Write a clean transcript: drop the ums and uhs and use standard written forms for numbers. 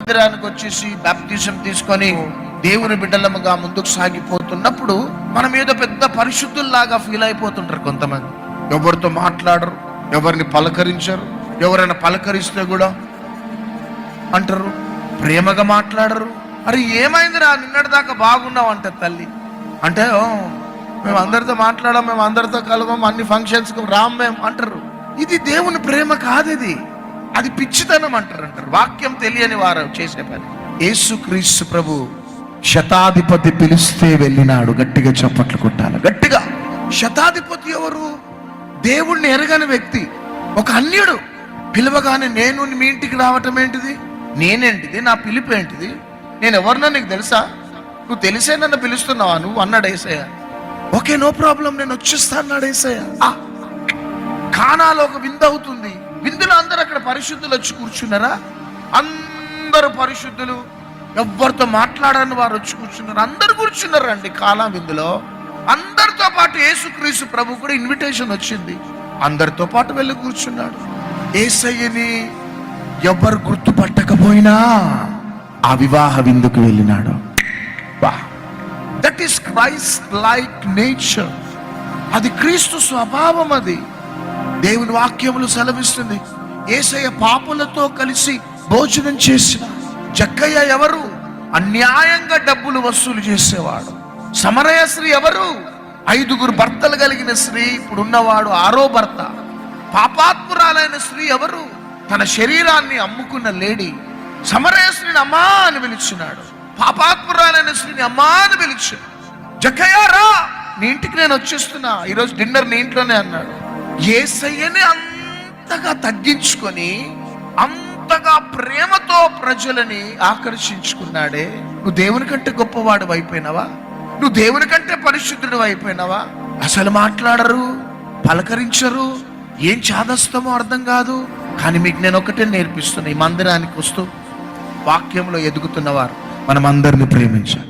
మందిరానికి వచ్చేసి బాప్తిజం తీసుకొని దేవుని బిడ్డలముగా ముందుకు సాగిపోతున్నప్పుడు మనం ఏదో పెద్ద పరిశుద్ధుల్లాగా ఫీల్ అయిపోతుంటారు కొంతమంది. ఎవరితో మాట్లాడరు, ఎవరిని పలకరించరు, ఎవరైనా పలకరిస్తే కూడా అంటారు ప్రేమగా మాట్లాడరు. అరే ఏమైందిరా, నిన్నటి దాకా బాగున్నావు అంట తల్లి. అంటే మేము అందరితో మాట్లాడాం, మేము అందరితో కలవం, అన్ని ఫంక్షన్స్కి రాం మేము అంటారు. ఇది దేవుని ప్రేమ కాదు, అది పిచ్చితనం అంటారు. వాక్యం తెలియని వారు చేసే పని. యేసుక్రీస్తు ప్రభు శతాధిపతి పిలిస్తే వెళ్ళినాడు. గట్టిగా చప్పట్లు కొట్టాలి, గట్టిగా. శతాధిపతి ఎవరు? దేవుణ్ణి ఎరగని వ్యక్తి, ఒక అన్యుడు. పిలవగానే నేను మీ ఇంటికి రావటం ఏంటిది, నేనేంటిది, నా పిలుపు ఏంటిది, నేను ఎవరినో నీకు తెలుసా, నువ్వు తెలిసే నన్ను పిలుస్తున్నావా నువ్వు అన్నాడు యేసయ్య. ఓకే నో ప్రాబ్లం, నేను వచ్చేస్తా అన్నాడు యేసయ్య. కానాలో ఒక విందు అవుతుంది. విందులో అందరూ అక్కడ పరిశుద్ధులు వచ్చి కూర్చున్నారా? అందరూ పరిశుద్ధులు, ఎవరితో మాట్లాడని వారు వచ్చి కూర్చున్నారు. అందరు కూర్చున్నారు అండి కానా విందులో. అందరితో పాటు యేసుక్రీస్తు ప్రభు కూడా ఇన్విటేషన్ వచ్చింది, అందరితో పాటు వెళ్ళి కూర్చున్నాడు. యేసయ్యని ఎవరు గుర్తుపట్టకపోయినా ఆ వివాహ విందుకు వెళ్ళినాడు. That is Christ like nature. అది క్రీస్తు స్వభావం. అది దేవుని వాక్యములు సెలవిస్తుంది. యేసయ్య పాపులతో కలిసి భోజనం చేసిన. జక్కయ్య ఎవరు? అన్యాయంగా డబ్బులు వసూలు చేసేవాడు. సమరయ స్త్రీ ఎవరు? 5 భర్తలు కలిగిన స్త్రీ, ఇప్పుడున్నవాడు 6వ భర్త. పాపాత్మురాలైన స్త్రీ ఎవరు? తన శరీరాన్ని అమ్ముకున్న లేడీ. సమరయ స్త్రీని అమ్మా అని పిలిచినాడు, పాపాత్మురాలైన స్త్రీని అమ్మా అని పిలిచాడు. జక్కయ్య రా, నీ ఇంటికి నేను వచ్చేస్తున్నా, ఈరోజు డిన్నర్ నీ ఇంట్లోనే అన్నాడు. యేసయ్యని అంతగా తగ్గించుకొని అంతగా ప్రేమతో ప్రజలని ఆకర్షించుకున్నాడే. నువ్వు దేవుని కంటే గొప్పవాడు అయిపోయినావా? నువ్వు దేవుని కంటే పరిశుద్ధుడు అయిపోయినావా? అసలు మాట్లాడరు, పలకరించరు, ఏం చాదస్తమో అర్థం కాదు. కానీ మీకు నేను ఒకటే నేర్పిస్తున్నా, ఈ మందిరానికి వస్తూ వాక్యంలో ఎదుగుతున్నవారు మనం అందరిని ప్రేమించాలి.